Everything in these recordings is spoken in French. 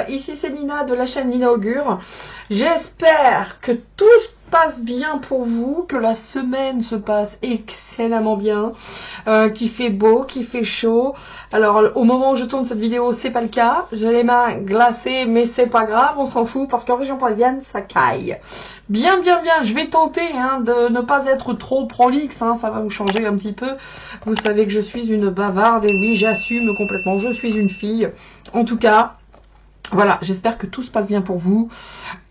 ici c'est Nina de la chaîne Nina Augure. J'espère que tout se passe bien pour vous, que la semaine se passe excellemment bien, qu'il fait beau, qu'il fait chaud. Alors au moment où je tourne cette vidéo, c'est pas le cas. J'ai les mains glacées, mais c'est pas grave, on s'en fout parce qu'en région parisienne, ça caille. Bien. Je vais tenter de ne pas être trop prolixe, ça va vous changer un petit peu. Vous savez que je suis une bavarde et oui, j'assume complètement, je suis une fille. En tout cas, voilà, j'espère que tout se passe bien pour vous.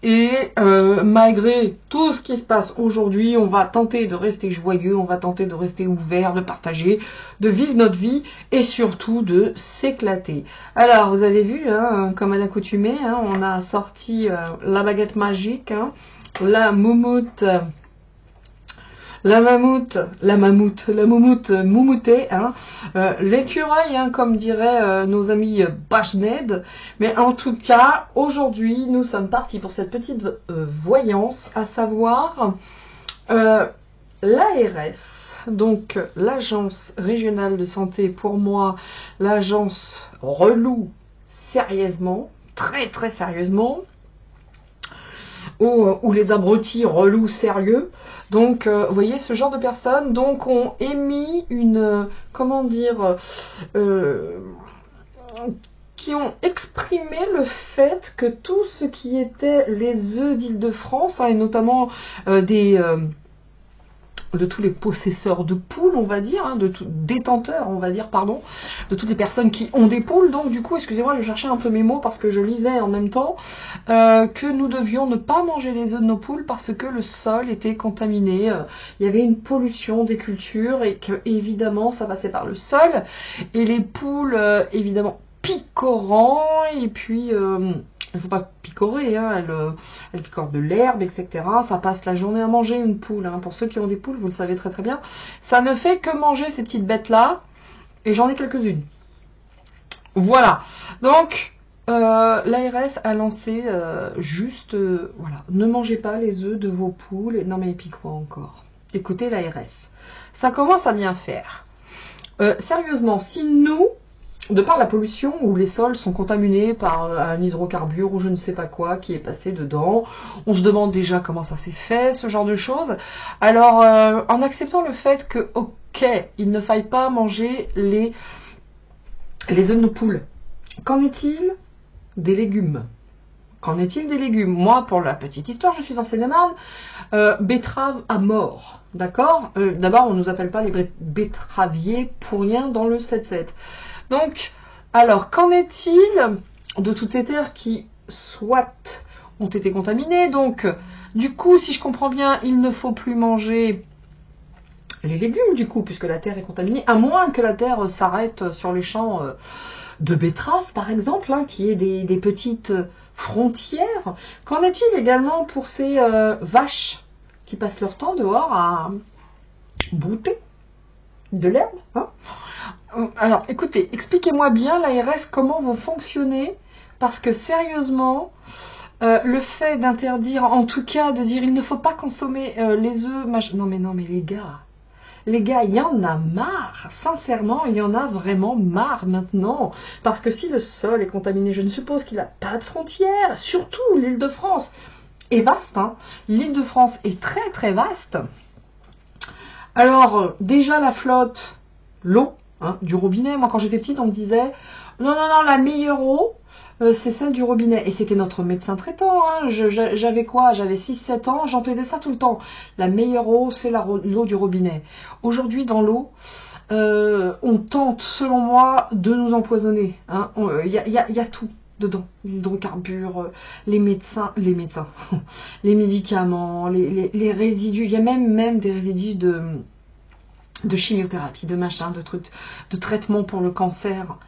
Et malgré tout ce qui se passe aujourd'hui, on va tenter de rester joyeux, on va tenter de rester ouvert, de partager, de vivre notre vie et surtout de s'éclater. Alors, vous avez vu, comme à l'accoutumée, on a sorti la baguette magique, la moumoute... La moumoute moumoutée, l'écureuil, comme diraient nos amis Bachned. Mais en tout cas, aujourd'hui, nous sommes partis pour cette petite voyance, à savoir l'ARS, donc l'agence régionale de santé, pour moi, l'agence relou sérieusement, très sérieusement, ou les abrutis relous sérieux. Donc, vous voyez, ce genre de personnes, donc, ont émis une, qui ont exprimé le fait que tout ce qui était les œufs d'Île-de-France, et notamment de tous les possesseurs de poules, on va dire, détenteurs, on va dire, pardon, de toutes les personnes qui ont des poules. Donc du coup, excusez-moi, je cherchais un peu mes mots parce que je lisais en même temps que nous devions ne pas manger les œufs de nos poules parce que le sol était contaminé. Il y avait une pollution des cultures et que évidemment ça passait par le sol et les poules évidemment picorant et puis il ne faut pas picorer, elle picore de l'herbe, etc. Ça passe la journée à manger une poule. Pour ceux qui ont des poules, vous le savez très bien. Ça ne fait que manger ces petites bêtes-là. Et j'en ai quelques-unes. Voilà. Donc, l'ARS a lancé voilà. Ne mangez pas les œufs de vos poules. Non mais puis quoi encore? Écoutez l'ARS. Ça commence à bien faire. Sérieusement, si nous... de par la pollution où les sols sont contaminés par un hydrocarbure ou je ne sais pas quoi qui est passé dedans, on se demande déjà comment ça s'est fait, ce genre de choses. Alors, en acceptant le fait que, ok, il ne faille pas manger les œufs de nos poules, qu'en est-il des légumes? Qu'en est-il des légumes? Moi, pour la petite histoire, je suis en Seine-et-Marne, betterave à mort, d'accord? D'abord, on ne nous appelle pas les betteraviers pour rien dans le 7-7. Donc, alors, qu'en est-il de toutes ces terres qui, soit, ont été contaminées? Donc, du coup, si je comprends bien, il ne faut plus manger les légumes, du coup, puisque la terre est contaminée, à moins que la terre s'arrête sur les champs de betteraves, par exemple, qui est des petites frontières. Qu'en est-il également pour ces vaches qui passent leur temps dehors à brouter de l'herbe, Alors, écoutez, expliquez-moi bien, l'ARS, comment vous fonctionnez, parce que sérieusement, le fait d'interdire, en tout cas, de dire il ne faut pas consommer les œufs, non mais les gars, il y en a marre, sincèrement, il y en a vraiment marre maintenant, parce que si le sol est contaminé, je ne suppose qu'il n'a pas de frontières, surtout l'Île-de-France est vaste, l'Île-de-France est très vaste. Alors, déjà la flotte, l'eau, du robinet. Moi, quand j'étais petite, on me disait non, la meilleure eau, c'est celle du robinet. Et c'était notre médecin traitant. J'avais quoi? J'avais 6-7 ans, j'entendais ça tout le temps. La meilleure eau, c'est l'eau du robinet. Aujourd'hui, dans l'eau, on tente, selon moi, de nous empoisonner. Il y a tout dedans. Les hydrocarbures, les médecins, les médicaments, les résidus. Il y a même des résidus de chimiothérapie, de machin, de trucs, de traitement pour le cancer.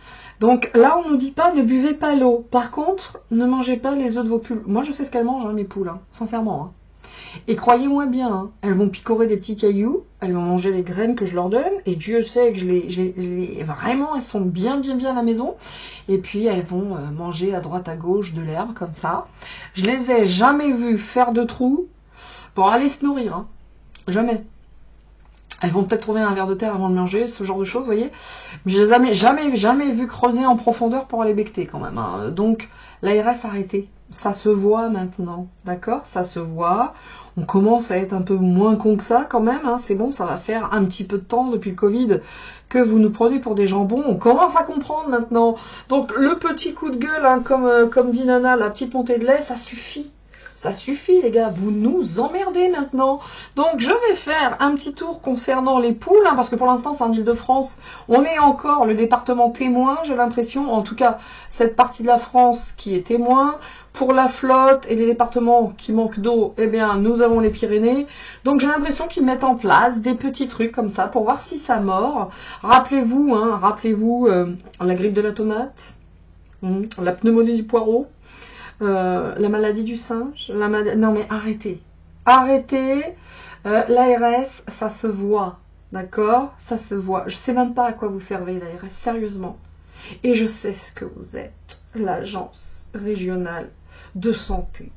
Donc là, on nous dit pas, ne buvez pas l'eau. Par contre, ne mangez pas les œufs de vos poules. Moi, je sais ce qu'elles mangent, mes poules, sincèrement. Et croyez-moi bien, elles vont picorer des petits cailloux, elles vont manger les graines que je leur donne, et Dieu sait que vraiment, elles sont bien à la maison. Et puis, elles vont manger à droite, à gauche de l'herbe, comme ça. Je les ai jamais vues faire de trous pour aller se nourrir. Jamais. Elles vont peut-être trouver un ver de terre avant de manger, ce genre de choses, vous voyez. Mais je les ai jamais vu creuser en profondeur pour aller becter quand même. Hein. Donc, l'ARS arrêtez. Ça se voit maintenant, d'accord? Ça se voit. On commence à être un peu moins con que ça quand même. Hein. C'est bon, ça va faire un petit peu de temps depuis le Covid que vous nous prenez pour des jambons. On commence à comprendre maintenant. Donc, le petit coup de gueule, hein, comme dit Nana, la petite montée de lait, ça suffit. Ça suffit les gars, vous nous emmerdez maintenant. Donc je vais faire un petit tour concernant les poules, hein, parce que pour l'instant c'est en Ile-de-France. On est encore le département témoin, j'ai l'impression. En tout cas, cette partie de la France qui est témoin. Pour la flotte et les départements qui manquent d'eau, eh bien nous avons les Pyrénées. Donc j'ai l'impression qu'ils mettent en place des petits trucs comme ça pour voir si ça mord. Rappelez-vous, hein, la grippe de la tomate, la pneumonie du poireau. La maladie du singe, non mais arrêtez, l'ARS, ça se voit, d'accord, ça se voit, je sais même pas à quoi vous servez l'ARS, sérieusement, et je sais ce que vous êtes, l'agence régionale de santé,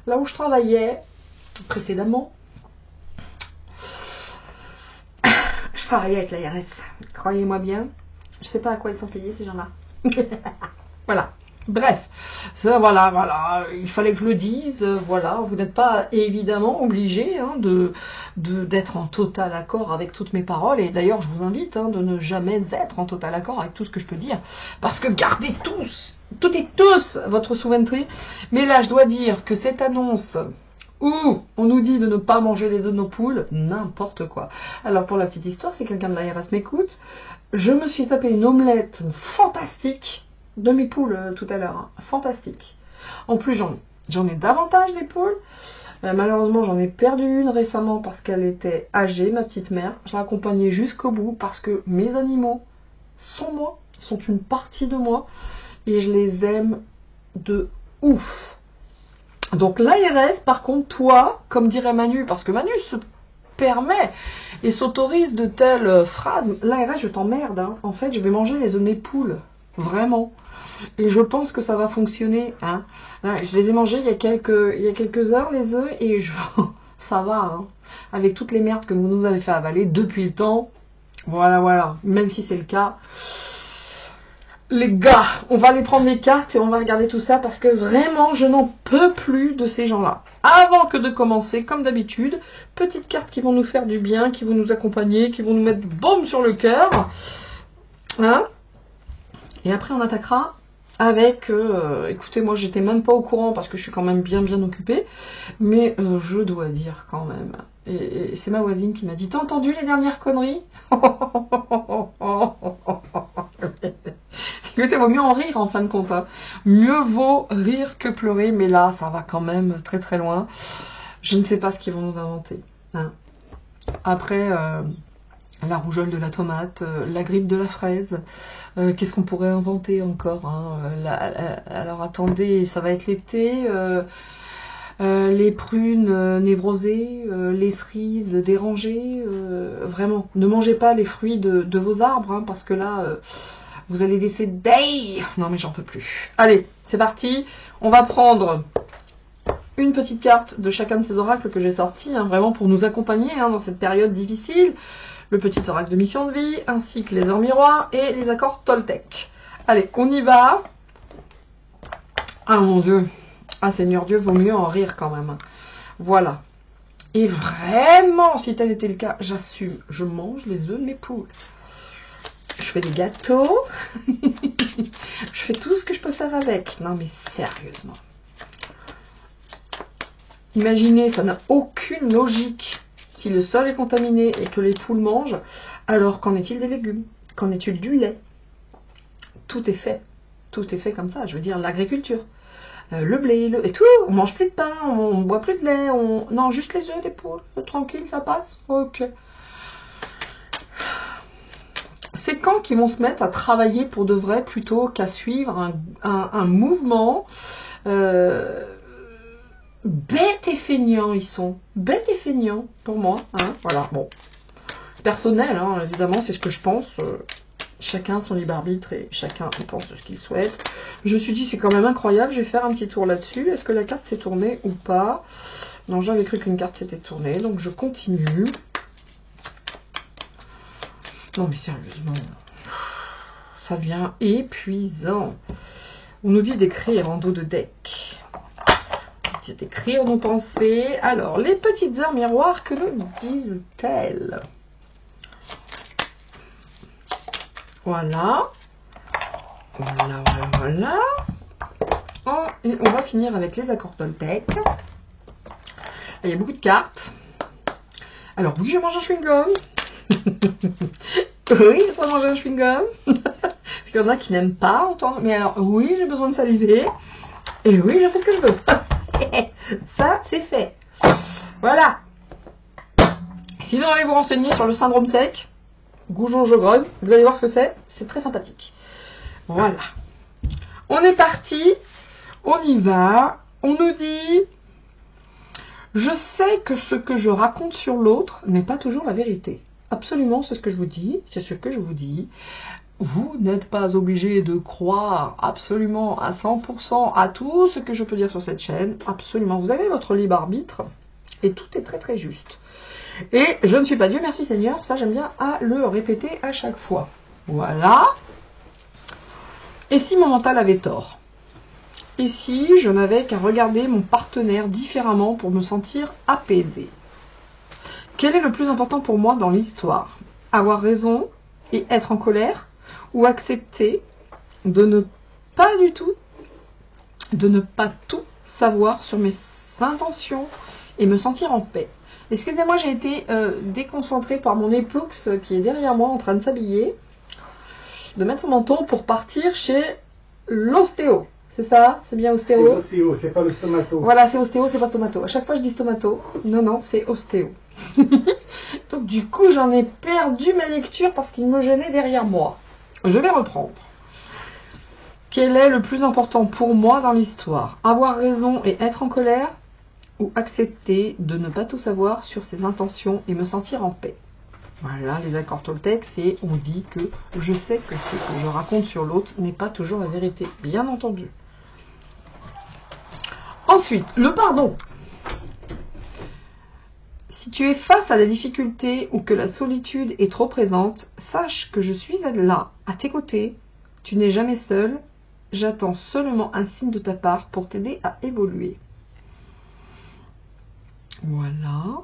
là où je travaillais précédemment, je travaillais avec l'ARS, croyez-moi bien, je sais pas à quoi ils sont payés ces gens-là, voilà. Bref, ça, voilà, il fallait que je le dise, voilà, vous n'êtes pas évidemment obligé hein, d'être en total accord avec toutes mes paroles, et d'ailleurs je vous invite hein, de ne jamais être en total accord avec tout ce que je peux dire, parce que gardez toutes et tous votre souveraineté, mais là je dois dire que cette annonce où on nous dit de ne pas manger les œufs de nos poules, n'importe quoi. Alors pour la petite histoire, si quelqu'un de l'ARS m'écoute, je me suis tapé une omelette fantastique, de mes poules tout à l'heure, hein. Fantastique. En plus, j'en ai davantage des poules. Malheureusement, j'en ai perdu une récemment parce qu'elle était âgée, ma petite mère. Je l'ai accompagnée jusqu'au bout parce que mes animaux sont moi, sont une partie de moi et je les aime de ouf. Donc l'ARS, par contre, toi, comme dirait Manu, parce que Manu se permet et s'autorise de telles phrases, l'ARS, je t'emmerde. Hein. En fait, je vais manger les œufs de mes poules. Vraiment. Et je pense que ça va fonctionner. Hein. Là, je les ai mangés il y a quelques heures, les œufs, et ça va. Hein. Avec toutes les merdes que vous nous avez fait avaler depuis le temps. Voilà. Même si c'est le cas. Les gars, on va aller prendre les cartes et on va regarder tout ça parce que vraiment, je n'en peux plus de ces gens-là. Avant que de commencer, comme d'habitude, petites cartes qui vont nous faire du bien, qui vont nous accompagner, qui vont nous mettre bombe sur le cœur. Hein? Et après, on attaquera avec... écoutez, moi, j'étais même pas au courant parce que je suis quand même bien occupée. Mais je dois dire quand même... Et c'est ma voisine qui m'a dit « T'as entendu les dernières conneries ?» Écoutez, vaut mieux en rire en fin de compte. Hein. Mieux vaut rire que pleurer. Mais là, ça va quand même très loin. Je ne sais pas ce qu'ils vont nous inventer. Hein. Après... la rougeole de la tomate, la grippe de la fraise, qu'est-ce qu'on pourrait inventer encore hein, alors attendez, ça va être l'été, les prunes névrosées, les cerises dérangées, vraiment, ne mangez pas les fruits de vos arbres, hein, parce que là, vous allez décéder. Non mais j'en peux plus. Allez, c'est parti, on va prendre... une petite carte de chacun de ces oracles que j'ai sortis, hein, vraiment pour nous accompagner hein, dans cette période difficile. Le petit oracle de mission de vie, ainsi que les heures miroirs et les accords Toltec. Allez, on y va. Ah mon Dieu. Ah Seigneur Dieu, vaut mieux en rire quand même. Voilà. Et vraiment, si tel était le cas, j'assume. Je mange les œufs de mes poules. Je fais des gâteaux. Je fais tout ce que je peux faire avec. Non mais sérieusement. Imaginez, ça n'a aucune logique. Si le sol est contaminé et que les poules mangent, alors qu'en est-il des légumes? Qu'en est-il du lait? Tout est fait. Tout est fait comme ça. Je veux dire, l'agriculture. Le blé, et tout. On mange plus de pain, on boit plus de lait. Non, juste les œufs des poules. Tranquille, ça passe. Ok. C'est quand qu'ils vont se mettre à travailler pour de vrai plutôt qu'à suivre un mouvement bêtes et feignants, ils sont. Bêtes et feignants, pour moi. Hein, voilà, bon. Personnel, hein, évidemment, c'est ce que je pense. Chacun son libre arbitre et chacun pense ce qu'il souhaite. Je me suis dit, c'est quand même incroyable, je vais faire un petit tour là-dessus. Est-ce que la carte s'est tournée ou pas? Non, j'avais cru qu'une carte s'était tournée, donc je continue. Non mais sérieusement, ça devient épuisant. On nous dit d'écrire en dos de deck. D'écrire nos pensées. Alors, les petites heures miroirs, que nous disent-elles? Voilà. Voilà, voilà, voilà. Oh, et on va finir avec les accords Toltec. Il y a beaucoup de cartes. Alors oui, je mange un chewing-gum. Oui, je dois manger un chewing-gum. Parce qu'il y en a qui n'aiment pas entendre. Mais alors, oui, j'ai besoin de saliver. Et oui, je fais ce que je veux. Ça, c'est fait. Voilà. Sinon, allez vous renseigner sur le syndrome sec. Goujon Jogrod. Vous allez voir ce que c'est. C'est très sympathique. Voilà. On est parti. On y va. On nous dit... Je sais que ce que je raconte sur l'autre n'est pas toujours la vérité. Absolument, c'est ce que je vous dis. C'est ce que je vous dis. Vous n'êtes pas obligé de croire absolument à 100% à tout ce que je peux dire sur cette chaîne. Absolument. Vous avez votre libre arbitre. Et tout est très très juste. Et je ne suis pas Dieu, merci Seigneur. Ça, j'aime bien à le répéter à chaque fois. Voilà. Et si mon mental avait tort? Et si je n'avais qu'à regarder mon partenaire différemment pour me sentir apaisée? Quel est le plus important pour moi dans l'histoire? Avoir raison et être en colère? Ou accepter de ne pas du tout, de ne pas tout savoir sur mes intentions et me sentir en paix? Excusez-moi, j'ai été déconcentrée par mon époux qui est derrière moi en train de s'habiller, de mettre son manteau pour partir chez l'ostéo. C'est ça? C'est bien ostéo? C'est ostéo, c'est pas le stomato. Voilà, c'est ostéo, c'est pas stomato. À chaque fois, je dis stomato. Non, non, c'est ostéo. Donc, du coup, j'en ai perdu ma lecture parce qu'il me gênait derrière moi. Je vais reprendre. Quel est le plus important pour moi dans l'histoire? Avoir raison et être en colère? Ou accepter de ne pas tout savoir sur ses intentions et me sentir en paix? Voilà, les accords Toltec, c'est on dit que je sais que ce que je raconte sur l'autre n'est pas toujours la vérité, bien entendu. Ensuite, le pardon. Si tu es face à des difficultés ou que la solitude est trop présente, sache que je suis là, à tes côtés. Tu n'es jamais seul. J'attends seulement un signe de ta part pour t'aider à évoluer. Voilà.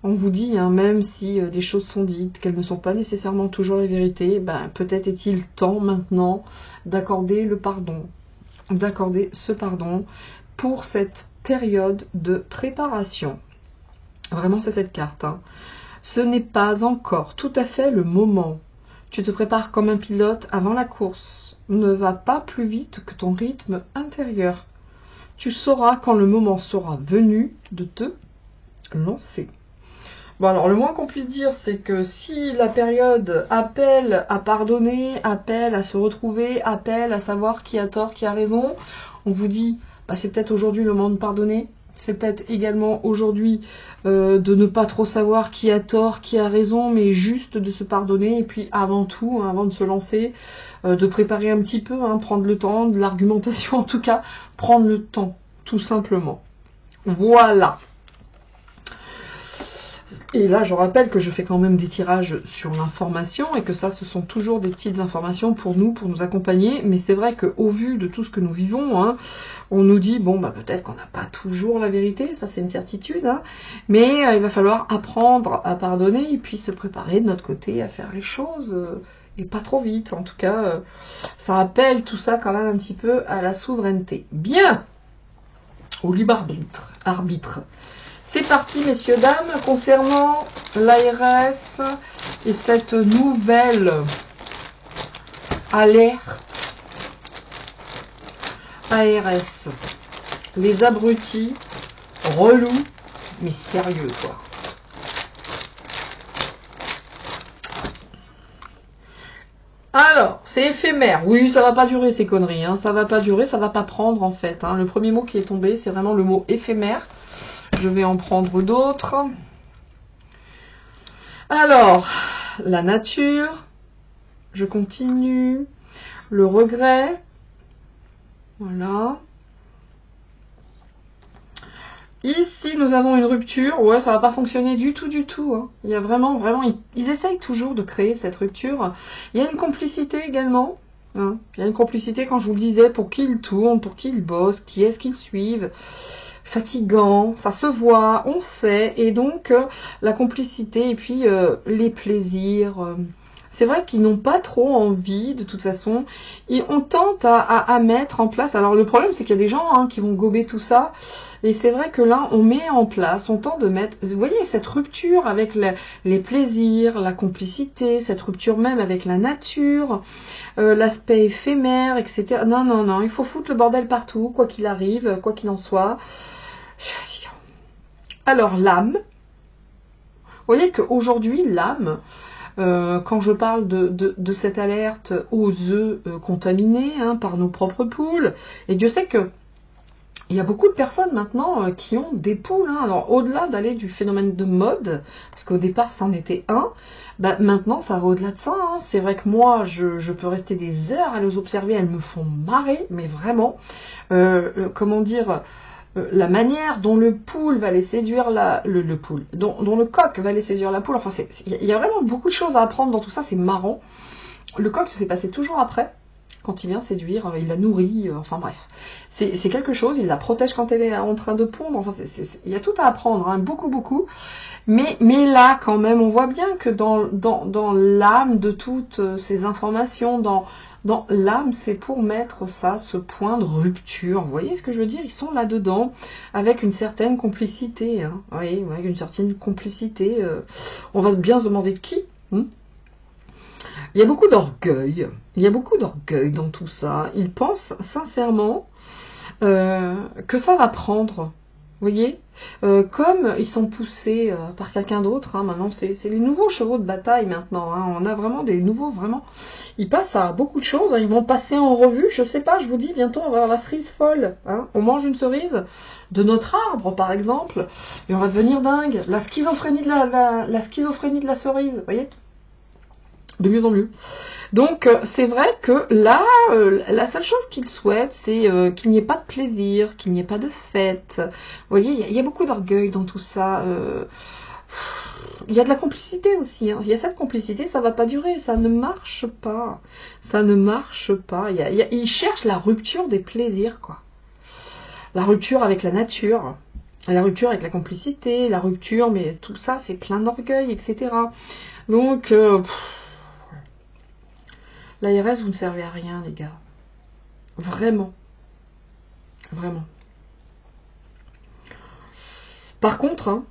On vous dit, hein, même si des choses sont dites, qu'elles ne sont pas nécessairement toujours la vérité, ben, peut-être est-il temps maintenant d'accorder le pardon. D'accorder ce pardon pour cette période de préparation. Vraiment, c'est cette carte. Hein. Ce n'est pas encore tout à fait le moment. Tu te prépares comme un pilote avant la course. Ne va pas plus vite que ton rythme intérieur. Tu sauras quand le moment sera venu de te lancer. Bon, alors, le moins qu'on puisse dire, c'est que si la période appelle à pardonner, appelle à se retrouver, appelle à savoir qui a tort, qui a raison, on vous dit, bah, c'est peut-être aujourd'hui le moment de pardonner. C'est peut-être également aujourd'hui de ne pas trop savoir qui a tort, qui a raison, mais juste de se pardonner. Et puis avant tout, hein, avant de se lancer, de préparer un petit peu, hein, prendre le temps, de l'argumentation en tout cas, prendre le temps, tout simplement. Voilà. Et là, je rappelle que je fais quand même des tirages sur l'information et que ça, ce sont toujours des petites informations pour nous accompagner. Mais c'est vrai qu'au vu de tout ce que nous vivons, hein, on nous dit, bon, bah, peut-être qu'on n'a pas toujours la vérité, ça c'est une certitude, hein, mais il va falloir apprendre à pardonner et puis se préparer de notre côté à faire les choses et pas trop vite. En tout cas, ça rappelle tout ça quand même un petit peu à la souveraineté. Bien, au libre arbitre. C'est parti, messieurs, dames, concernant l'ARS et cette nouvelle alerte ARS. Les abrutis, relous, mais sérieux, quoi. Alors, c'est éphémère. Oui, ça va pas durer ces conneries, hein. Ça va pas durer, ça va pas prendre en fait. Hein. Le premier mot qui est tombé, c'est vraiment le mot éphémère. Je vais en prendre d'autres. Alors, la nature. Je continue. Le regret. Voilà. Ici, nous avons une rupture. Ouais, ça va pas fonctionner du tout, du tout. Hein. Il y a vraiment, ils essayent toujours de créer cette rupture. Il y a une complicité également. Hein. Il y a une complicité, quand je vous le disais, pour qui ils tournent, pour qui ils bossent, qui est-ce qu'ils suivent. Fatigant, ça se voit, on sait. Et donc, la complicité et puis les plaisirs... c'est vrai qu'ils n'ont pas trop envie, de toute façon. Et on tente à mettre en place. Alors le problème, c'est qu'il y a des gens qui vont gober tout ça. Et c'est vrai que là, on met en place, on tente de mettre... Vous voyez, cette rupture avec les plaisirs, la complicité, cette rupture même avec la nature, l'aspect éphémère, etc. Non, non, non, il faut foutre le bordel partout, quoi qu'il arrive, quoi qu'il en soit. Alors, l'âme. Vous voyez qu'aujourd'hui, l'âme... quand je parle de cette alerte aux œufs contaminés par nos propres poules, et Dieu sait que il y a beaucoup de personnes maintenant qui ont des poules. Alors au-delà d'aller du phénomène de mode, parce qu'au départ c'en était un, bah, maintenant ça va au-delà de ça. C'est vrai que moi je peux rester des heures à les observer, elles me font marrer, mais vraiment, comment dire, la manière dont le poule va les séduire, dont le coq va les séduire la poule, enfin il y a vraiment beaucoup de choses à apprendre dans tout ça, c'est marrant. Le coq se fait passer toujours après, quand il vient séduire, il la nourrit, enfin bref. C'est quelque chose, il la protège quand elle est en train de pondre, enfin il y a tout à apprendre, beaucoup, beaucoup. Mais là, quand même, on voit bien que dans l'âme de toutes ces informations, dans l'âme, c'est pour mettre ça, ce point de rupture. Vous voyez ce que je veux dire? Ils sont là-dedans, avec une certaine complicité. Hein. Oui, avec une certaine complicité. On va bien se demander de qui. Il y a beaucoup d'orgueil. Il y a beaucoup d'orgueil dans tout ça. Ils pensent sincèrement que ça va prendre. Vous voyez, comme ils sont poussés par quelqu'un d'autre, maintenant c'est les nouveaux chevaux de bataille maintenant, on a vraiment des nouveaux, vraiment, ils passent à beaucoup de choses, ils vont passer en revue, je sais pas, je vous dis, bientôt on va avoir la cerise folle, on mange une cerise de notre arbre par exemple, et on va devenir dingue, la schizophrénie de la cerise, vous voyez, de mieux en mieux. Donc c'est vrai que là, la seule chose qu'ils souhaitent, c'est qu'il n'y ait pas de plaisir, qu'il n'y ait pas de fête. Vous voyez, il y a beaucoup d'orgueil dans tout ça. Il y a de la complicité aussi. Il y a cette complicité, ça ne va pas durer, ça ne marche pas. Ça ne marche pas. Ils cherchent la rupture des plaisirs, quoi. La rupture avec la nature, la rupture avec la complicité, la rupture, mais tout ça, c'est plein d'orgueil, etc. Donc... l'ARS, vous ne servez à rien, les gars. Vraiment. Vraiment. Par contre,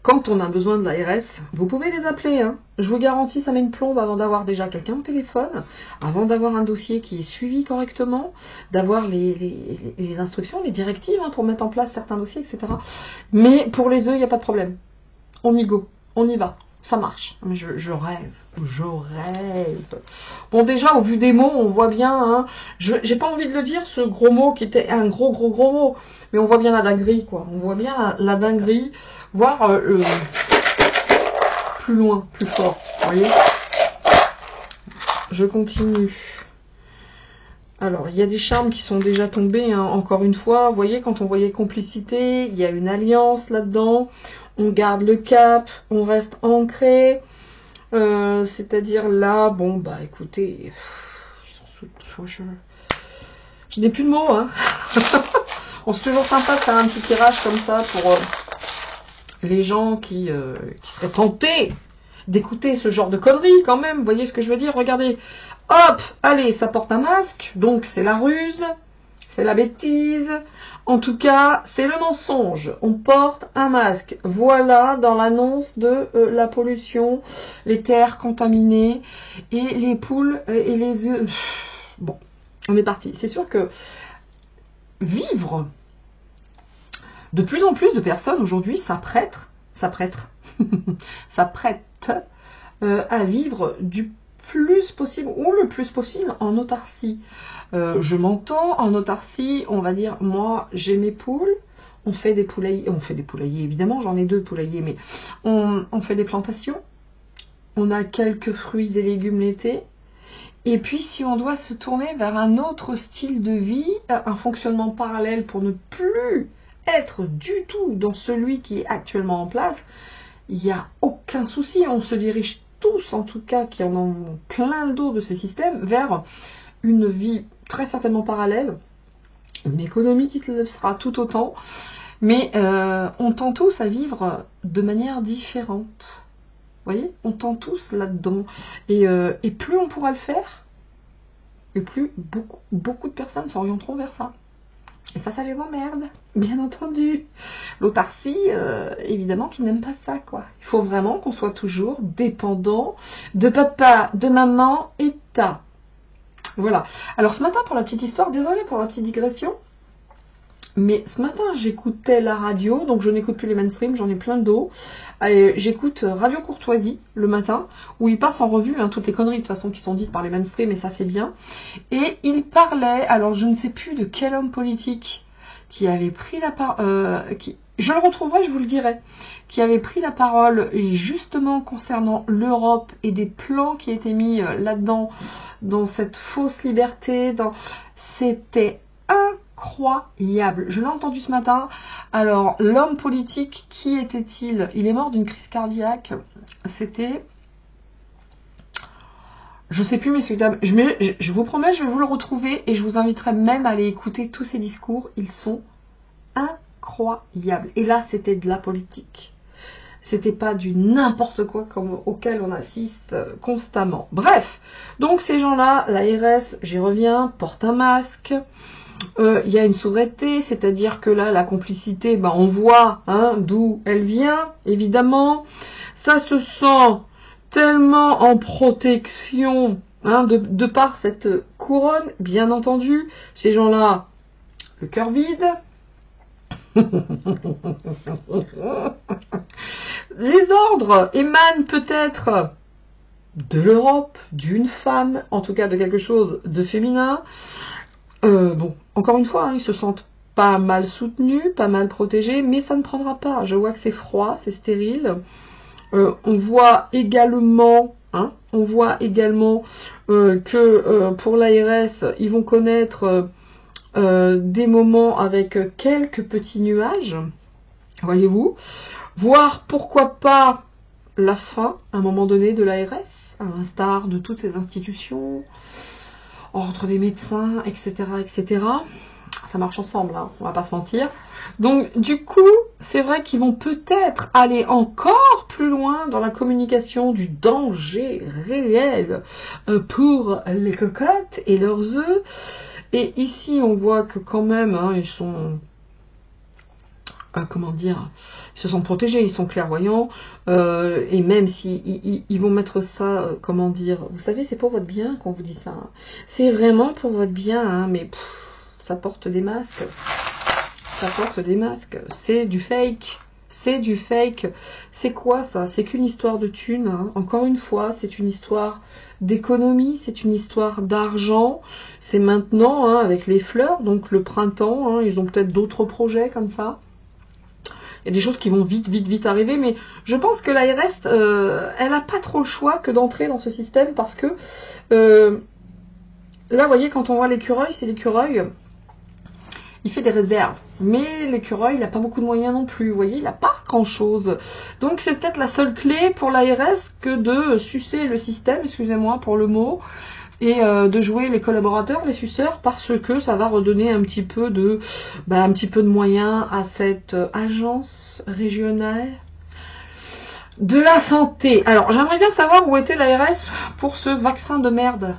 quand on a besoin de l'ARS, vous pouvez les appeler. Je vous garantis, ça met une plombe avant d'avoir déjà quelqu'un au téléphone, avant d'avoir un dossier qui est suivi correctement, d'avoir les instructions, les directives pour mettre en place certains dossiers, etc. Mais pour les œufs, il n'y a pas de problème. On y go, on y va. Ça marche. Mais je rêve. Je rêve. Bon, déjà, au vu des mots, on voit bien, j'ai pas envie de le dire, ce gros mot qui était un gros mot, mais on voit bien la dinguerie, quoi. On voit bien la dinguerie, voire plus loin, plus fort. Vous voyez? Je continue. Alors, il y a des charmes qui sont déjà tombés, encore une fois. Vous voyez, quand on voyait complicité, il y a une alliance là-dedans. On garde le cap, on reste ancré. C'est-à-dire là, bon, bah écoutez, je n'ai plus de mots. Bon, c'est toujours sympa de faire un petit tirage comme ça pour les gens qui seraient tentés d'écouter ce genre de conneries quand même. Vous voyez ce que je veux dire? Regardez, hop, allez, ça porte un masque, donc c'est la ruse, c'est la bêtise. En tout cas, c'est le mensonge. On porte un masque. Voilà dans l'annonce de la pollution, les terres contaminées et les poules et les œufs. Bon, on est parti. C'est sûr que vivre, de plus en plus de personnes aujourd'hui s'apprêtent à vivre du plus possible ou le plus possible en autarcie. Je m'entends en autarcie, on va dire, moi j'ai mes poules, on fait des poulaillers évidemment, j'en ai 2 poulaillers, mais on fait des plantations, on a quelques fruits et légumes l'été, Et puis si on doit se tourner vers un autre style de vie, un fonctionnement parallèle pour ne plus être du tout dans celui qui est actuellement en place, il n'y a aucun souci. On se dirige tous, en tout cas, qui en ont plein le dos de ce système, vers une vie très certainement parallèle, une économie qui se sera tout autant, mais on tend tous à vivre de manière différente. Vous voyez, on tend tous là-dedans. Et plus on pourra le faire, et plus beaucoup de personnes s'orienteront vers ça. Et ça les emmerde, bien entendu. L'autarcie, évidemment, qui n'aime pas ça, quoi. Il faut vraiment qu'on soit toujours dépendant de papa, de maman et ta. Voilà. Alors ce matin, pour la petite histoire, désolée pour la petite digression, mais ce matin, j'écoutais la radio, donc je n'écoute plus les mainstream, j'en ai plein le dos. J'écoute Radio Courtoisie le matin, où ils passent en revue toutes les conneries de toute façon qui sont dites par les mainstream, et ça c'est bien. Et ils parlaient, alors je ne sais plus de quel homme politique qui avait pris la parole, je le retrouverai, je vous le dirai, qui avait pris la parole et justement concernant l'Europe et des plans qui étaient mis là-dedans, dans cette fausse liberté, c'était incroyable. Je l'ai entendu ce matin. Alors, l'homme politique, qui était-il? Il est mort d'une crise cardiaque. C'était... Je sais plus, messieurs, dames. Je vous promets, je vais vous le retrouver et je vous inviterai même à aller écouter tous ces discours. Ils sont incroyables. Et là, c'était de la politique. C'était pas du n'importe quoi auquel on assiste constamment. Bref, donc ces gens-là, l'ARS, j'y reviens, portent un masque. Il y a une souveraineté, c'est-à-dire que là, la complicité, on voit d'où elle vient, évidemment. Ça se sent tellement en protection de par cette couronne, bien entendu. Ces gens-là, le cœur vide. Les ordres émanent peut-être de l'Europe, d'une femme, en tout cas de quelque chose de féminin. Bon, encore une fois, ils se sentent pas mal soutenus, pas mal protégés, mais ça ne prendra pas. Je vois que c'est froid, c'est stérile. On voit également que pour l'ARS, ils vont connaître des moments avec quelques petits nuages, voyez-vous, voire pourquoi pas la fin, à un moment donné, de l'ARS, à l'instar de toutes ces institutions, ordre des médecins, etc., etc. Ça marche ensemble, on va pas se mentir. Donc, du coup, c'est vrai qu'ils vont peut-être aller encore plus loin dans la communication du danger réel pour les cocottes et leurs œufs. Et ici, on voit que quand même, ils sont... ils se sentent protégés, ils sont clairvoyants, et même si ils vont mettre ça, vous savez, c'est pour votre bien qu'on vous dit ça. C'est vraiment pour votre bien, mais ça porte des masques. Ça porte des masques. C'est du fake. C'est du fake. C'est quoi ça? C'est qu'une histoire de thunes. Encore une fois, c'est une histoire d'économie, c'est une histoire d'argent. C'est maintenant, avec les fleurs, donc le printemps, ils ont peut-être d'autres projets comme ça. Il y a des choses qui vont vite arriver, mais je pense que l'ARS, elle n'a pas trop le choix que d'entrer dans ce système parce que là, vous voyez, quand on voit l'écureuil, c'est l'écureuil, il fait des réserves. Mais l'écureuil, il n'a pas beaucoup de moyens non plus, vous voyez, il n'a pas grand-chose. Donc c'est peut-être la seule clé pour l'ARS que de sucer le système, excusez-moi pour le mot, et de jouer les collaborateurs, les suceurs, parce que ça va redonner un petit peu de moyens à cette agence régionale de la santé. Alors, j'aimerais bien savoir où était l'ARS pour ce vaccin de merde.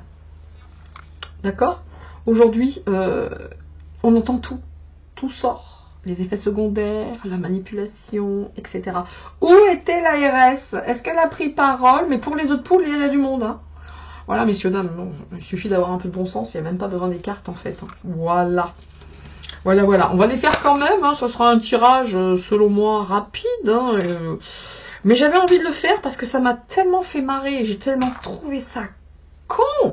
D'accord? Aujourd'hui, on entend tout. Tout sort. Les effets secondaires, la manipulation, etc. Où était l'ARS? Est-ce qu'elle a pris parole? Mais pour les autres poules, il y a du monde, Voilà, messieurs, dames, il suffit d'avoir un peu de bon sens, il n'y a même pas besoin des cartes, en fait. Voilà. Voilà. On va les faire quand même, ce sera un tirage, selon moi, rapide, mais j'avais envie de le faire parce que ça m'a tellement fait marrer, j'ai tellement trouvé ça con.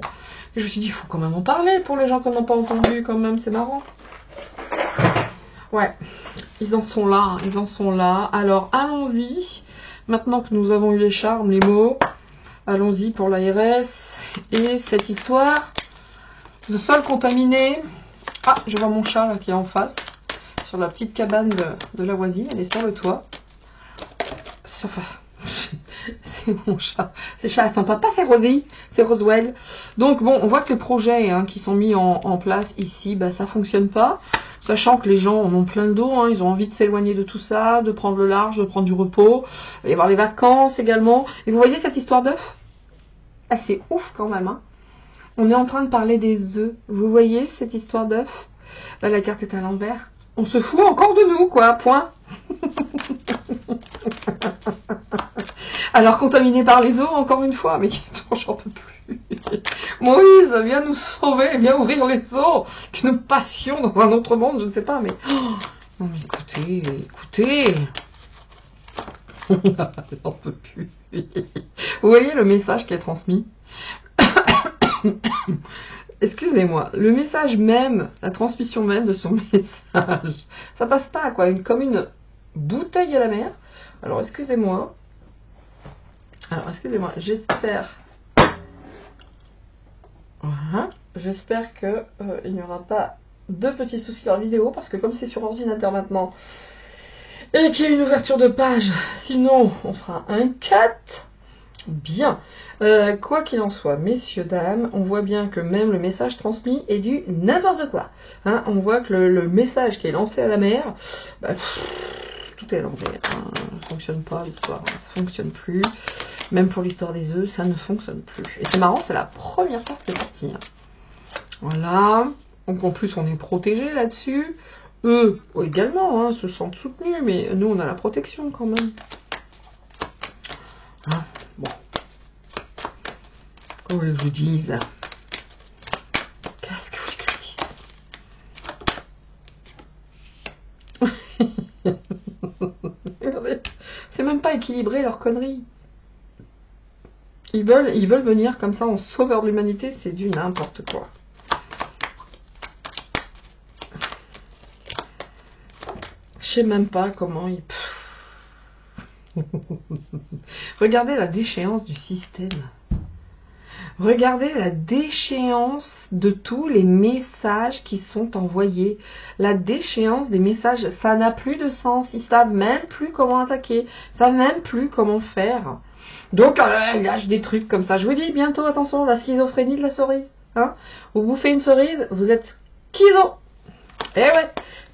Et je me suis dit, il faut quand même en parler pour les gens qui n'ont pas entendu, quand même, c'est marrant. Ouais, ils en sont là, Alors, allons-y. Maintenant que nous avons eu les charmes, les mots... Allons-y pour l'ARS. Et cette histoire de sol contaminé. Ah, je vois mon chat là qui est en face. Sur la petite cabane de la voisine. Elle est sur le toit. Enfin, c'est mon chat. C'est chat. Attends, pas c'est Rosie. C'est Roswell. Donc bon, on voit que les projets qui sont mis en place ici, bah, ça fonctionne pas. Sachant que les gens en ont plein le dos, ils ont envie de s'éloigner de tout ça, de prendre le large, de prendre du repos. Il va y avoir les vacances également. Et vous voyez cette histoire d'œuf? Ah, c'est ouf quand même. On est en train de parler des œufs. Vous voyez cette histoire d'œuf? Là, la carte est à l'envers. On se fout encore de nous, quoi. Point. Alors, contaminé par les eaux, encore une fois. Mais j'en peux plus. Moïse, viens nous sauver, viens ouvrir les eaux. Qu'une passion dans un autre monde, je ne sais pas, mais... non, mais écoutez. J'en peux plus. Vous voyez le message qui est transmis? Excusez-moi, le message même, la transmission même de son message, ça passe pas, quoi, comme une bouteille à la mer. Alors, excusez-moi, j'espère... Voilà. J'espère que il n'y aura pas de petits soucis en vidéo, parce que comme c'est sur ordinateur maintenant, et qu'il y a une ouverture de page, sinon on fera un cut. Bien. Quoi qu'il en soit, messieurs, dames, on voit bien que même le message transmis est du n'importe quoi. On voit que le message qui est lancé à la mer, bah, tout est à l'envers. Ça ne fonctionne pas l'histoire, ça ne fonctionne plus. Même pour l'histoire des œufs, ça ne fonctionne plus. Et c'est marrant, c'est la première fois que c'est parti. Voilà. Donc en plus, on est protégé là-dessus. Eux également se sentent soutenus, mais nous, on a la protection quand même. Bon. Qu'est-ce que je vous dise? Qu'est-ce que je vous dise? Regardez, c'est même pas équilibré leur connerie. Ils veulent venir comme ça en sauveur de l'humanité, c'est du n'importe quoi. Je sais même pas comment ils... Regardez la déchéance du système. Regardez la déchéance de tous les messages qui sont envoyés. La déchéance des messages, ça n'a plus de sens. Ils savent même plus comment attaquer. Ils savent même plus comment faire. Donc, ils lâchent des trucs comme ça. Je vous dis bientôt, attention, la schizophrénie de la cerise. Vous bouffez une cerise, vous êtes schizo. Eh ouais,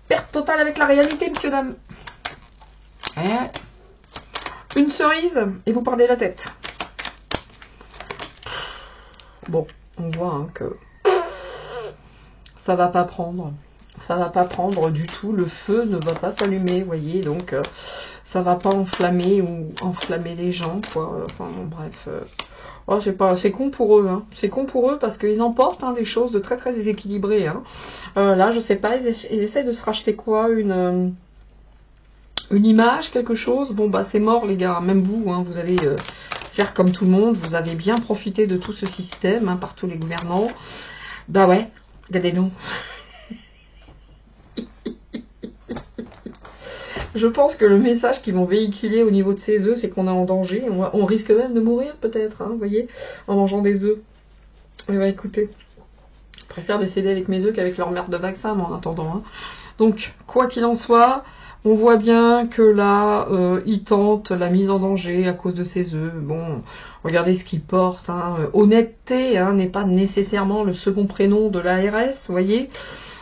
perte totale avec la réalité, monsieur, dame. Eh ouais. Une cerise et vous perdez la tête. Bon, on voit que ça va pas prendre. Ça va pas prendre du tout. Le feu ne va pas s'allumer, vous voyez. Donc, ça va pas enflammer ou enflammer les gens, quoi. Enfin, bref. Oh, je sais pas, c'est con pour eux. C'est con pour eux parce qu'ils emportent des choses de très très déséquilibrées. Là, je sais pas, ils essaient de se racheter quoi, une image, quelque chose. Bon, bah, c'est mort, les gars. Même vous, vous allez faire comme tout le monde. Vous avez bien profité de tout ce système, par tous les gouvernants. Bah ouais, regardez-nous. Je pense que le message qu'ils vont véhiculer au niveau de ces œufs, c'est qu'on est en danger. On risque même de mourir, peut-être, vous voyez, en mangeant des œufs. Mais bah, écoutez, je préfère décéder avec mes œufs qu'avec leur merde de vaccin, mais en attendant. Donc, quoi qu'il en soit, on voit bien que là, ils tentent la mise en danger à cause de ces œufs. Bon, regardez ce qu'ils portent. Honnêteté n'est pas nécessairement le second prénom de l'ARS, vous voyez.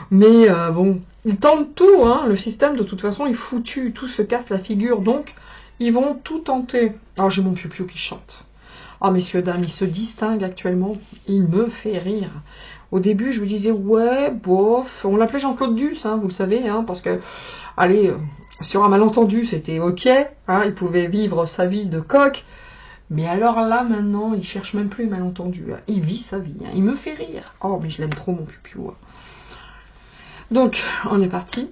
Mais bon, ils tentent tout, le système de toute façon est foutu, tout se casse la figure, donc ils vont tout tenter. Alors j'ai mon piou-piou qui chante. Ah messieurs, dames, il se distingue actuellement, il me fait rire. Au début je vous disais, ouais, bof, on l'appelait Jean-Claude Duss, vous le savez, parce que, allez, sur un malentendu c'était ok, il pouvait vivre sa vie de coq, mais alors là maintenant, il cherche même plus le malentendu, il vit sa vie, il me fait rire. Oh mais je l'aime trop mon piou-piou. Donc, on est parti.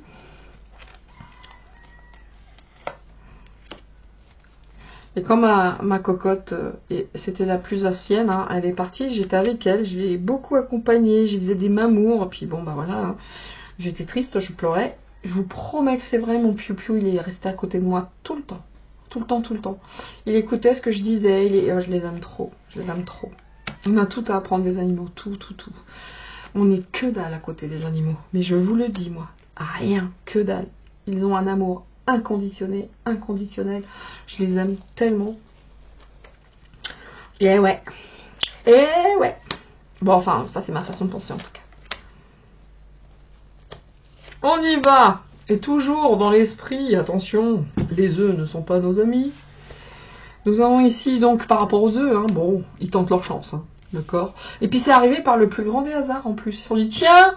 Et comme ma cocotte, c'était la plus ancienne, elle est partie, j'étais avec elle, je l'ai beaucoup accompagnée, j'y faisais des mamours, puis bon, bah voilà, j'étais triste, je pleurais. Je vous promets que c'est vrai, mon piou-piou, il est resté à côté de moi tout le temps. tout le temps, tout le temps. Il écoutait ce que je disais, je les aime trop, je les aime trop. On a tout à apprendre des animaux, tout, tout, tout. On n'est que dalle à côté des animaux, mais je vous le dis, moi, rien, que dalle. Ils ont un amour inconditionnel, inconditionnel. Je les aime tellement. Et ouais. Et ouais. Bon, enfin, ça c'est ma façon de penser en tout cas. On y va. Et toujours dans l'esprit, attention, les œufs ne sont pas nos amis. Nous avons ici donc par rapport aux œufs, hein, bon, ils tentent leur chance, hein, d'accord. Et puis c'est arrivé par le plus grand des hasards en plus. Ils se sont dit tiens,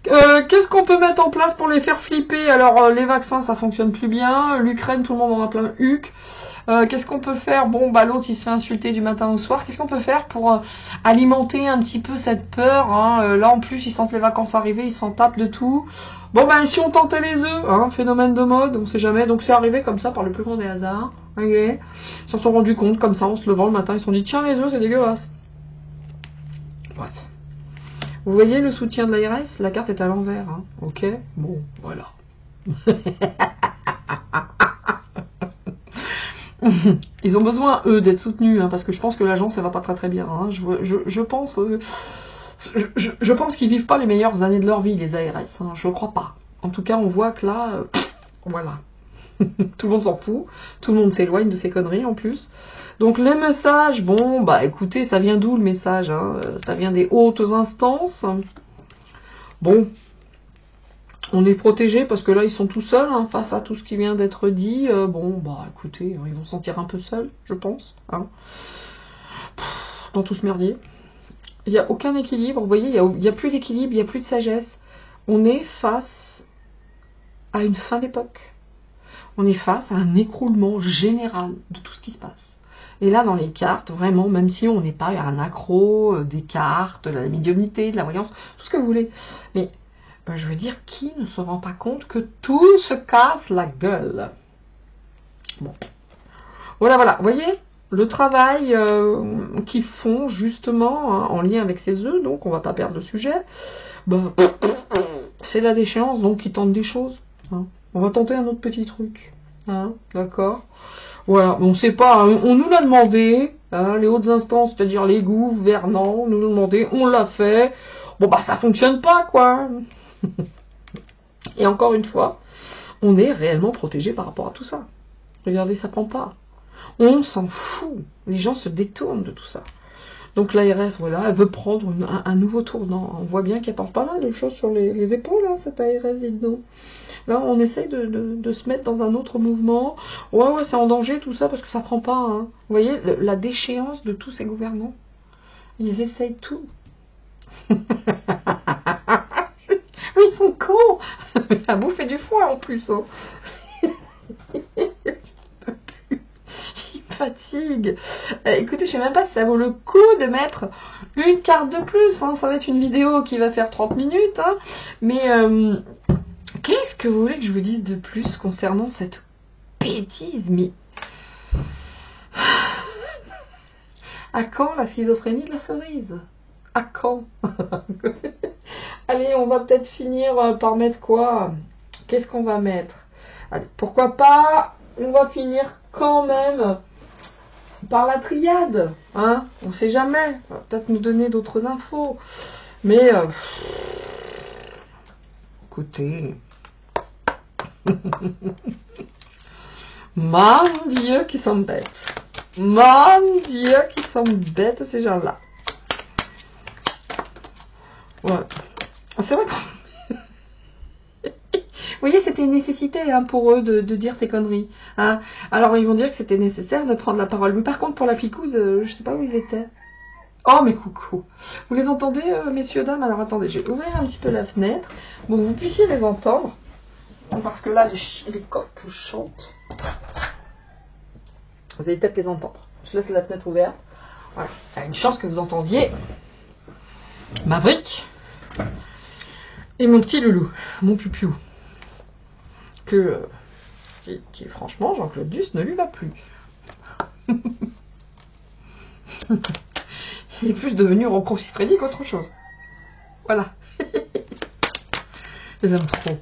qu'est-ce qu'on peut mettre en place pour les faire flipper? Alors les vaccins ça fonctionne plus bien, l'Ukraine tout le monde en a plein le huc. Qu'est-ce qu'on peut faire? Bon, bah l'autre il se fait insulter du matin au soir. Qu'est-ce qu'on peut faire pour alimenter un petit peu cette peur, hein? Là en plus ils sentent les vacances arriver, ils s'en tapent de tout. Bon ben si on tentait les œufs, hein, phénomène de mode, on sait jamais. Donc c'est arrivé comme ça par le plus grand des hasards. Okay. Ils s'en sont rendus compte comme ça en se levant le matin, ils se sont dit tiens les œufs c'est dégueulasse. Bref. Vous voyez le soutien de l'ARS, la carte est à l'envers, hein. Ok, bon voilà. Ils ont besoin, eux, d'être soutenus, hein, parce que je pense que l'agence, ça va pas très très bien. Hein. Je pense qu'ils vivent pas les meilleures années de leur vie, les ARS. Hein. Je crois pas. En tout cas, on voit que là, voilà. Tout le monde s'en fout. Tout le monde s'éloigne de ces conneries, en plus. Donc, les messages, bon, bah écoutez, ça vient d'où le message, hein? Ça vient des hautes instances. Bon. On est protégé parce que là ils sont tout seuls, hein, face à tout ce qui vient d'être dit. Bon bah écoutez, ils vont se sentir un peu seuls, je pense, hein, dans tout ce merdier. Il n'y a aucun équilibre, vous voyez, il n'y a plus d'équilibre, il n'y a plus de sagesse. On est face à une fin d'époque. On est face à un écroulement général de tout ce qui se passe. Et là dans les cartes, vraiment, même si on n'est pas un accro des cartes, de la médiumnité, de la voyance, tout ce que vous voulez, mais je veux dire, qui ne se rend pas compte que tout se casse la gueule? Bon. Voilà, voilà. Vous voyez, le travail qu'ils font, justement, hein, en lien avec ces œufs, donc on va pas perdre le sujet, ben, c'est la déchéance, donc ils tentent des choses. Hein. On va tenter un autre petit truc. Hein, d'accord? Voilà, on ne sait pas, hein, on nous l'a demandé, hein, les hautes instances, c'est-à-dire les gouvernants, nous l'ont demandé, on l'a fait. Bon, bah ça fonctionne pas, quoi. Et encore une fois, on est réellement protégé par rapport à tout ça. Regardez, ça prend pas. On s'en fout. Les gens se détournent de tout ça. Donc l'ARS, voilà, elle veut prendre un nouveau tournant. On voit bien qu'elle porte pas mal de choses sur les épaules, hein, cette ARS, dites donc. Là, on essaye de se mettre dans un autre mouvement. Ouais, c'est en danger tout ça parce que ça prend pas. Hein. Vous voyez, la déchéance de tous ces gouvernants. Ils essayent tout. Ils sont cons. À bouffer du foin en plus. Hein. Ils fatiguent. Écoutez, je sais même pas si ça vaut le coup de mettre une carte de plus. Hein. Ça va être une vidéo qui va faire 30 minutes. Hein. Mais qu'est-ce que vous voulez que je vous dise de plus concernant cette bêtise? Mais à quand la schizophrénie de la cerise? À quand? Allez, on va peut-être finir par mettre quoi? Qu'est-ce qu'on va mettre? Allez, pourquoi pas? On va finir quand même par la triade. Hein? On sait jamais. On va peut-être nous donner d'autres infos. Mais écoutez. Mon Dieu, qui sont bêtes. Mon Dieu, qui sont bêtes ces gens-là. Ouais. C'est vrai que... Vous voyez, c'était une nécessité hein, pour eux de dire ces conneries. Hein. Alors, ils vont dire que c'était nécessaire de prendre la parole. Mais par contre, pour la picouse, je sais pas où ils étaient. Oh, mais coucou. Vous les entendez, messieurs, dames? Alors, attendez, je vais ouvrir un petit peu la fenêtre. Bon, vous puissiez les entendre. Parce que là, les coqs chantent. Vous allez peut-être les entendre. Je laisse la fenêtre ouverte. Voilà. Il y a une chance que vous entendiez Maverick et mon petit loulou, mon pupiou. Qui franchement, Jean-Claude Duss ne lui va plus. Il est plus devenu Rocco Siffredi qu'autre chose. Voilà. Je les aime trop.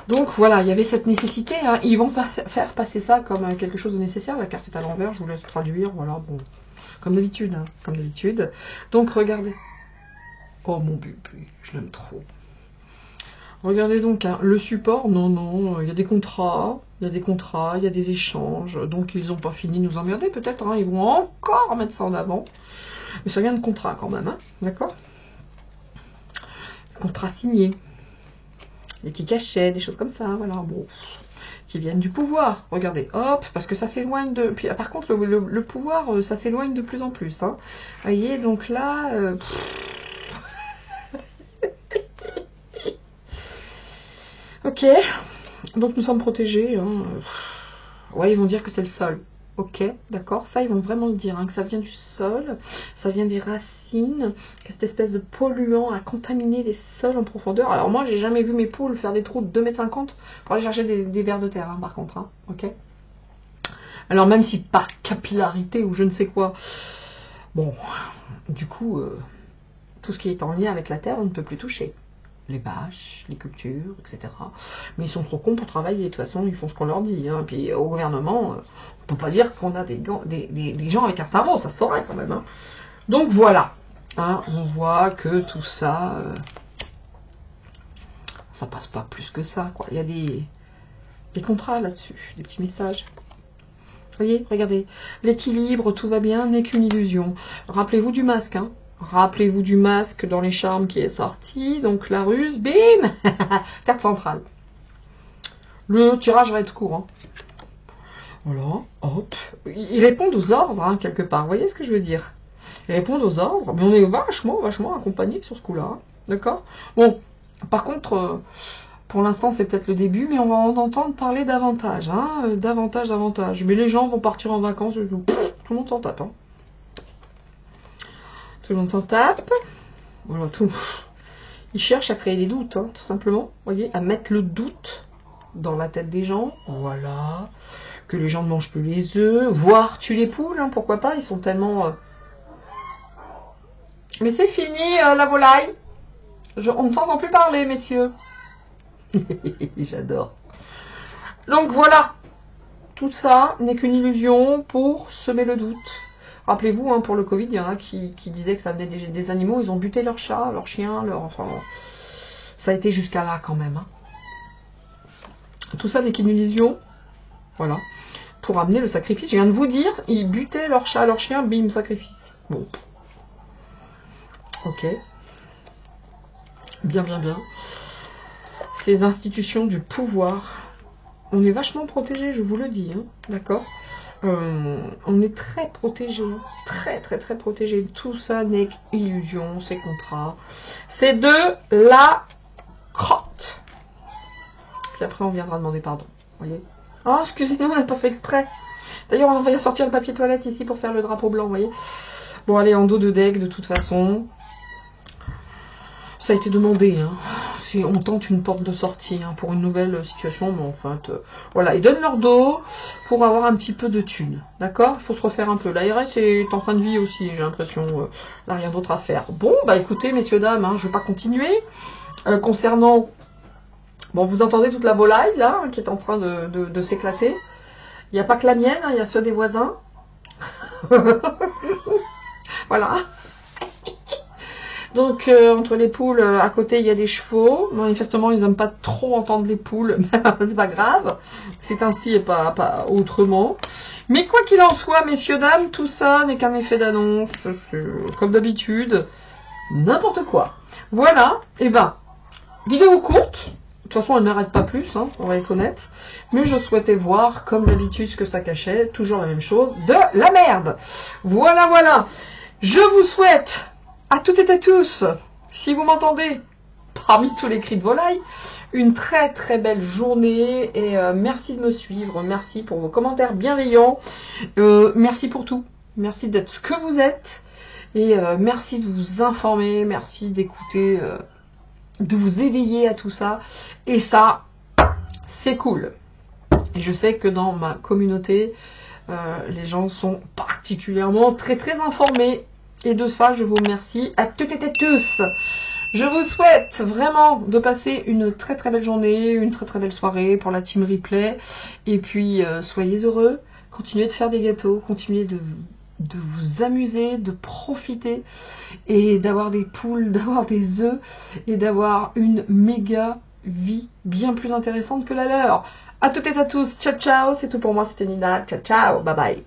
Donc voilà, il y avait cette nécessité, hein. Ils vont faire passer ça comme quelque chose de nécessaire. La carte est à l'envers, je vous laisse traduire, voilà, bon, comme d'habitude, hein, comme d'habitude. Donc regardez. Oh mon bébé, je l'aime trop. Regardez donc, hein, le support, non, il y a des contrats, il y a des échanges, donc ils n'ont pas fini de nous emmerder peut-être, hein, ils vont encore mettre ça en avant. Mais ça vient de contrat quand même, hein, d'accord? Contrat signé. Des petits cachets, des choses comme ça, voilà, bon, qui viennent du pouvoir. Regardez, hop, parce que ça s'éloigne de... Puis, par contre, le pouvoir, ça s'éloigne de plus en plus, hein. Vous voyez, donc là... Ok, donc nous sommes protégés, hein. Ouais, ils vont dire que c'est le sol. Ok, d'accord, ça ils vont vraiment le dire, hein, que ça vient du sol, ça vient des racines, que cette espèce de polluant a contaminé les sols en profondeur. Alors moi, j'ai jamais vu mes poules faire des trous de 2,50 m pour aller chercher des vers de terre, hein, par contre, hein, ok. Alors même si par capillarité ou je ne sais quoi, bon, du coup, tout ce qui est en lien avec la terre, on ne peut plus toucher. Les bâches, les cultures, etc. Mais ils sont trop cons pour travailler, de toute façon, ils font ce qu'on leur dit. Hein. Puis au gouvernement, on ne peut pas dire qu'on a des gens avec un cerveau, ça se saurait quand même. Hein. Donc voilà, hein, on voit que tout ça, ça passe pas plus que ça, quoi. Il y a des contrats là-dessus, des petits messages. Vous voyez, regardez, l'équilibre, tout va bien, n'est qu'une illusion. Rappelez-vous du masque, hein. Rappelez-vous du masque dans les charmes qui est sorti. Donc la ruse, bim. Carte centrale. Le tirage va être court. Hein. Voilà, hop. Ils répondent aux ordres, hein, quelque part. Vous voyez ce que je veux dire? Ils répondent aux ordres, mais on est vachement accompagnés sur ce coup-là. Hein. D'accord? Bon, par contre, pour l'instant, c'est peut-être le début, mais on va en entendre parler davantage. Hein, davantage. Mais les gens vont partir en vacances. Tout le monde s'en tape. Hein. Tout le monde s'en tape. Voilà, tout. Ils cherchent à créer des doutes, hein, tout simplement. Vous voyez, à mettre le doute dans la tête des gens. Voilà. Que les gens ne mangent plus les œufs. Voire tuent les poules, hein, pourquoi pas. Ils sont tellement... Mais c'est fini, la volaille. On ne s'entend plus parler, messieurs. J'adore. Donc voilà. Tout ça n'est qu'une illusion pour semer le doute. Rappelez-vous, hein, pour le Covid, il y en a qui disaient que ça venait des animaux, ils ont buté leurs chats, leurs chiens, enfin, ça a été jusqu'à là quand même. Hein. Tout ça n'est qu'une illusion, voilà, pour amener le sacrifice. Je viens de vous dire, ils butaient leurs chats, leurs chiens, bim, sacrifice. Bon. Ok. Bien. Ces institutions du pouvoir, on est vachement protégés, je vous le dis, hein, d'accord ? On est très protégé, très protégé. Tout ça n'est qu'illusion, c'est contrat. C'est de la crotte. Puis après, on viendra demander pardon. Voyez. Oh, excusez-moi, on n'a pas fait exprès. D'ailleurs, on va sortir le papier toilette ici pour faire le drapeau blanc, voyez. Bon, allez, en dos de deck, de toute façon. Ça a été demandé, hein. Si on tente une porte de sortie, hein, pour une nouvelle situation, mais en fait, voilà, ils donnent leur dos pour avoir un petit peu de thunes, d'accord? Il faut se refaire un peu. L'ARS est en fin de vie aussi, j'ai l'impression, il n'a rien d'autre à faire. Bon, bah écoutez, messieurs, dames, hein, je ne vais pas continuer. Concernant, bon, vous entendez toute la volaille, là, qui est en train de s'éclater. Il n'y a pas que la mienne, hein, il y a ceux des voisins. Voilà. Donc, entre les poules, à côté, il y a des chevaux. Manifestement, ils n'aiment pas trop entendre les poules, mais c'est pas grave. C'est ainsi et pas autrement. Mais quoi qu'il en soit, messieurs, dames, tout ça n'est qu'un effet d'annonce. Comme d'habitude, n'importe quoi. Voilà, et ben, vidéo courte. De toute façon, elle ne m'arrête pas plus, hein, on va être honnête. Mais je souhaitais voir, comme d'habitude, ce que ça cachait. Toujours la même chose, de la merde. Voilà. Je vous souhaite... à toutes et à tous, si vous m'entendez, parmi tous les cris de volaille, une très belle journée et merci de me suivre, merci pour vos commentaires bienveillants, merci pour tout, merci d'être ce que vous êtes et merci de vous informer, merci d'écouter, de vous éveiller à tout ça et ça, c'est cool. Et je sais que dans ma communauté, les gens sont particulièrement très informés. Et de ça, je vous remercie à toutes et tous. Je vous souhaite vraiment de passer une très très belle journée, une très très belle soirée pour la team replay. Et puis, soyez heureux, continuez de faire des gâteaux, continuez de vous amuser, de profiter et d'avoir des poules, d'avoir des œufs et d'avoir une méga vie bien plus intéressante que la leur. À toutes et à tous, ciao ciao, c'est tout pour moi, c'était Nina, ciao ciao, bye bye.